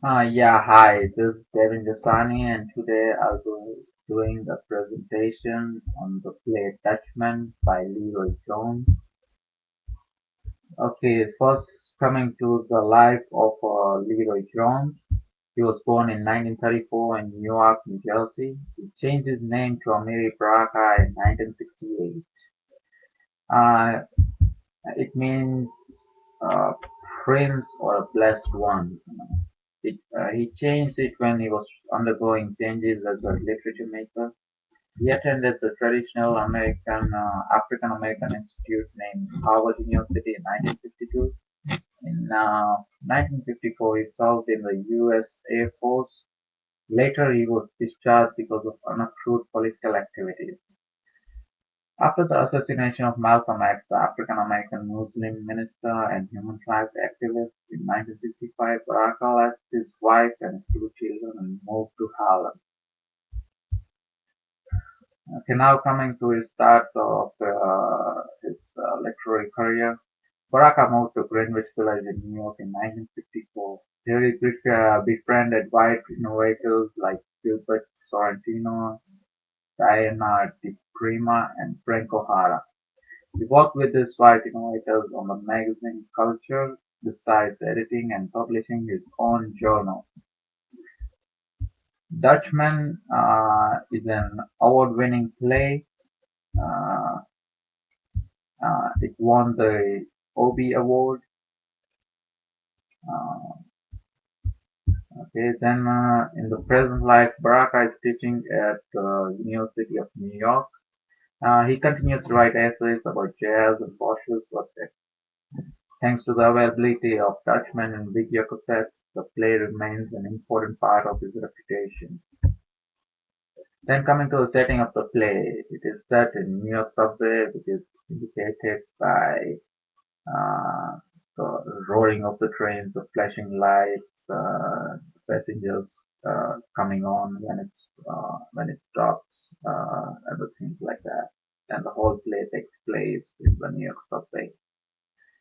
Yeah, hi, this is Devin Jasani, and today I'll be doing a presentation on the play Dutchman by LeRoi Jones. Okay, first coming to the life of LeRoi Jones. He was born in 1934 in Newark, New Jersey. He changed his name to Amiri Baraka in 1968. Uh, it means uh, prince or a blessed one. He changed it when he was undergoing changes as a literature maker. He attended the traditional African American Institute named Harvard University in 1952. In 1954, he served in the U.S. Air Force. Later, he was discharged because of unapproved political activities. After the assassination of Malcolm X, the African American Muslim minister and human rights activist, in 1965, Baraka left his wife and two children and moved to Harlem. Okay, now coming to his start of his literary career, Baraka moved to Greenwich Village in New York in 1954. Here he befriended white innovators like Gilbert Sorrentino, Diana Di Prima, and Frank O'Hara. He worked with his white innovators on the magazine Culture, besides editing and publishing his own journal. Dutchman is an award-winning play. Uh, it won the Obie Award. Uh, okay, then in the present life, Baraka is teaching at the University of New York. He continues to write essays about jazz and social subjects. Thanks to the availability of Dutchman and video cassettes, the play remains an important part of his reputation. Then coming to the setting of the play, it is set in New York subway, which is indicated by uh, the roaring of the trains, the flashing lights, passengers coming on when it stops, and the things like that. And the whole play takes place in the New York subway.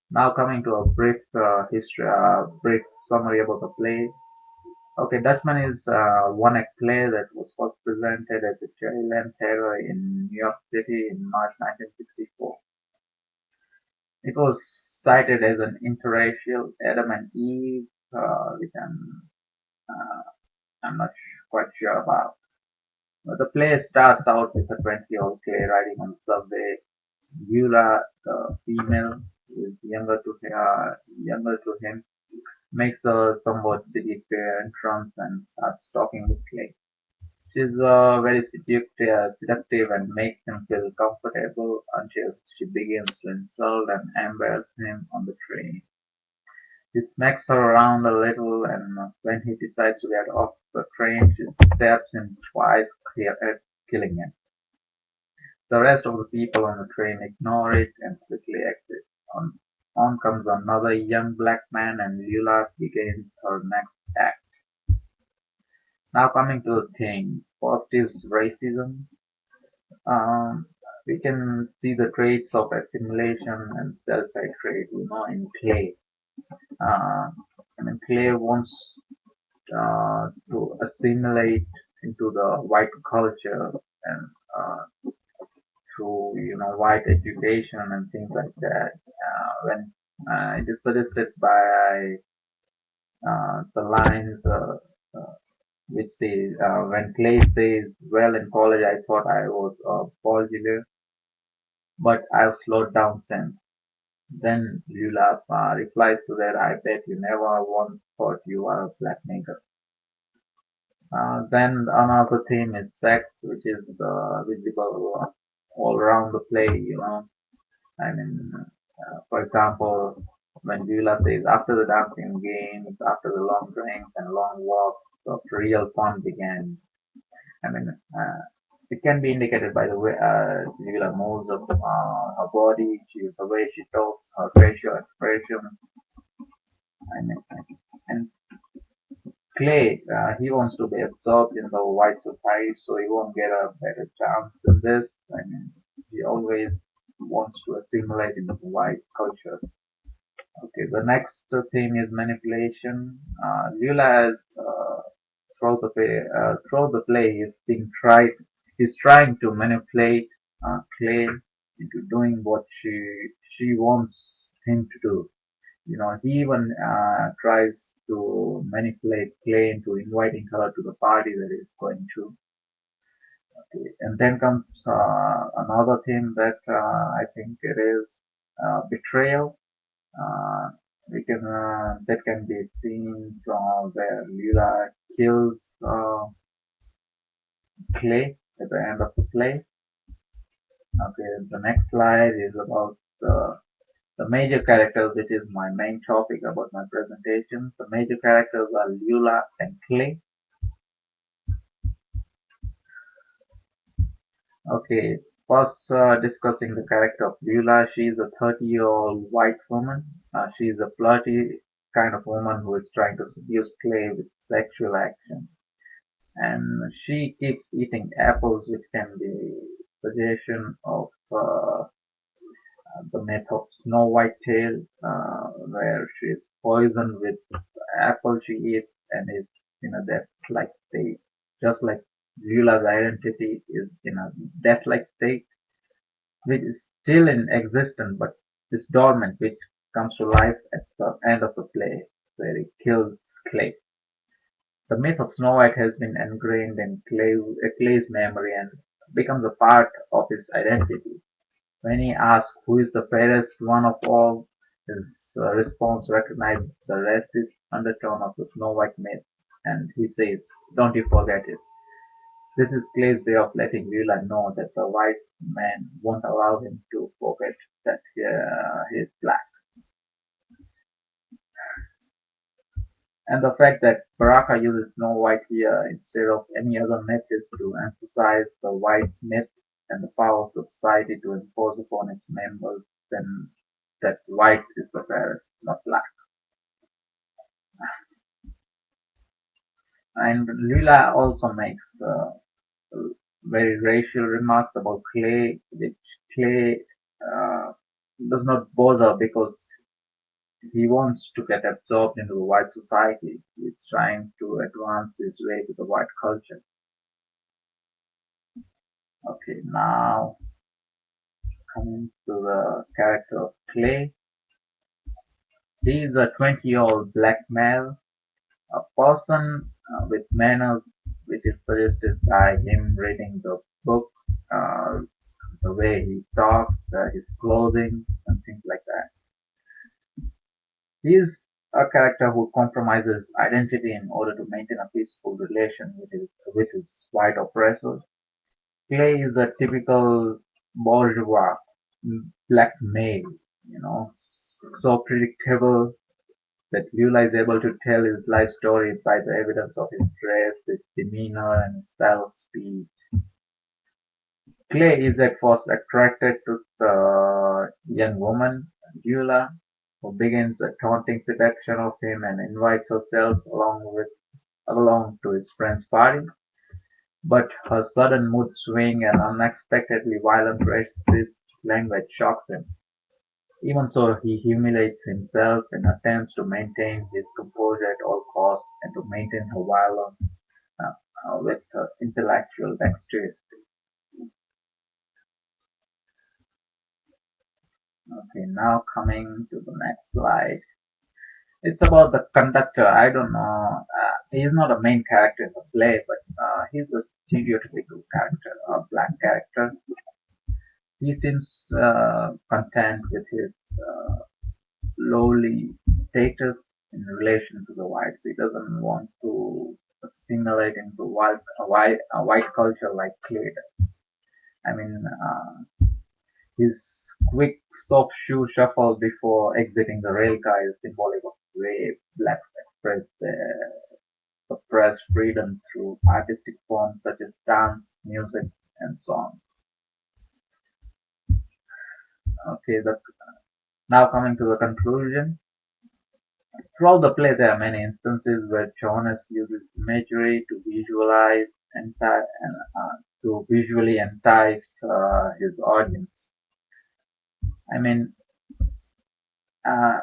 Now coming to a brief summary about the play. Okay, Dutchman is a one-act play that was first presented at the Cherryland Theatre in New York City in March 1964. It was cited as an interracial Adam and Eve, which uh, I'm not quite sure about. But the play starts out with a 20-year-old clay riding on the subway. Beulah, the female, who is younger to him, makes a somewhat city-fair entrance and starts talking with Clay. She's very seductive and makes him feel comfortable until she begins to insult and embarrass him on the train. He smacks her around a little, and when he decides to get off the train, she stabs him twice, killing him. The rest of the people on the train ignore it and quickly exit. On comes another young black man, and Lula begins her next act. Now coming to the things. First is racism. Um, we can see the traits of assimilation and self-hatred, in Clay. Clay wants to assimilate into the white culture and through, white education and things like that. When it is suggested by the lines which says, when Clay says, "Well, in college I thought I was a ball dealer, but I've slowed down since." Then Lula replies to that, "I bet you never once thought you were a black nigger." Then another theme is sex, which is visible all around the play. I mean, for example, when Lula says, "After the dancing games, after the long drinks and long walks, the real fun began." I mean, it can be indicated by the way Lula moves of her body, the way she talks, her facial expression. I mean, and Clay, he wants to be absorbed in the white society, so he won't get a better chance than this. I mean, he always wants to assimilate into the white culture. Okay, the next theme is manipulation. Lula has throughout the play, he's trying to manipulate Clay into doing what she wants him to do. You know, he even tries to manipulate Clay into inviting her to the party that he's going to. Okay. And then comes another theme that I think it is betrayal. Uh, we can that can be seen from where Leela kills Clay at the end of the play. Okay, the next slide is about the major characters, which is my main topic about my presentation. The major characters are Leela and Clay. Okay, first discussing the character of Leela. She is a 30-year-old white woman. She is a flirty kind of woman who is trying to seduce Clay with sexual action. And she keeps eating apples, which can be suggestion of the myth of Snow White Tale, where she is poisoned with apple she eats and is in a death-like state. Just like Leela's identity is in a death-like state, which is still in existence but is dormant, which comes to life at the end of the play, where he kills Clay. The myth of Snow White has been ingrained in Clay's memory and becomes a part of his identity. When he asks who is the fairest one of all, his response recognizes the racist undertone of the Snow White myth, and he says, "Don't you forget it." This is Clay's way of letting Leela know that the white man won't allow him to forget that he is black. And the fact that Baraka uses Snow White here instead of any other myth is to emphasize the white myth and the power of the society to impose upon its members then that white is the fairest, not black. And Leela also makes very racial remarks about Clay, which Clay uh, does not bother because he wants to get absorbed into the white society. He's trying to advance his way to the white culture. Okay, now coming to the character of Clay. He is a 20-year-old black male, a person with manners, which is suggested by him reading the book, uh, the way he talks, his clothing, and things like that. He is a character who compromises identity in order to maintain a peaceful relation with his white oppressors. Clay is a typical bourgeois black male, you know, so predictable that Leela is able to tell his life story by the evidence of his dress, his demeanor, and his style of speech. Clay is at first attracted to the young woman, Leela, who begins a taunting seduction of him and invites herself along to his friend's party. But her sudden mood swing and unexpectedly violent racist language shocks him. Even so, he humiliates himself and attempts to maintain his composure at all costs and to maintain her violence with intellectual dexterity. Okay, now coming to the next slide. It's about the conductor. I don't know. He's not a main character in the play, but he's a stereotypical character, a black character. He seems content with his lowly status in relation to the whites. He doesn't want to assimilate into white culture like Clay does. I mean, his quick, soft shoe shuffle before exiting the rail car is symbolic of the way blacks express their suppressed freedom through artistic forms such as dance, music, and song. Okay, now coming to the conclusion. Throughout the play, there are many instances where Jonas uses imagery to visually entice his audience. I mean, uh,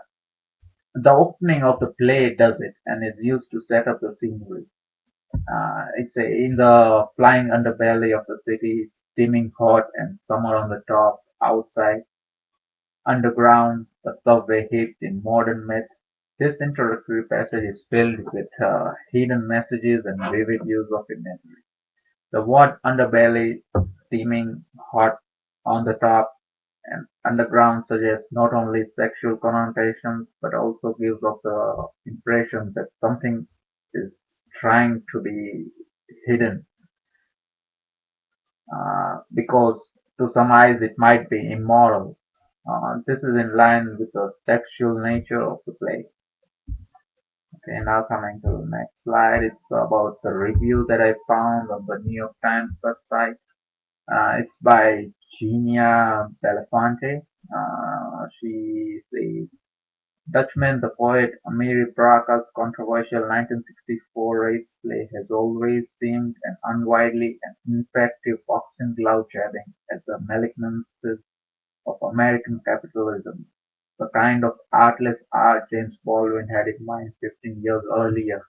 the opening of the play does it, and is used to set up the scenery. It's in the flying underbelly of the city, steaming hot and summer on the top. Outside, underground, the subway heaped in modern myth. This introductory passage is filled with hidden messages and vivid use of imagery. The word underbelly, steaming hot on the top, and underground suggests not only sexual connotations but also gives off the impression that something is trying to be hidden because to some eyes it might be immoral. This is in line with the sexual nature of the play. Okay, now coming to the next slide, it's about the review that I found on the New York Times website. It's by Genia Belafonte. She says, Dutchman, the poet Amiri Baraka's controversial 1964 race play has always seemed an unwieldy and ineffective boxing glove jabbing at the malignancies of American capitalism, the kind of artless art James Baldwin had in mind 15 years earlier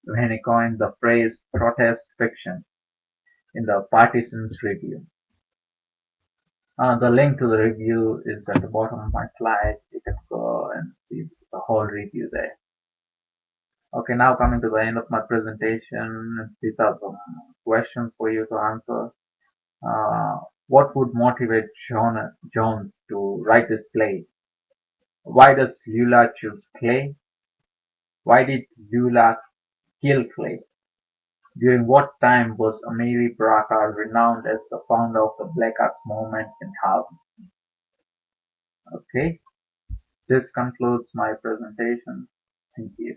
when he coined the phrase protest fiction in the Partisans Review. The link to the review is at the bottom of my slide. You can go and see the whole review there. Okay, now coming to the end of my presentation, these are some questions for you to answer. What would motivate Jones to write this play? Why does Lula choose Clay? Why did Lula kill Clay? During what time was Amiri Baraka renowned as the founder of the Black Arts Movement in Harlem? Okay, this concludes my presentation. Thank you.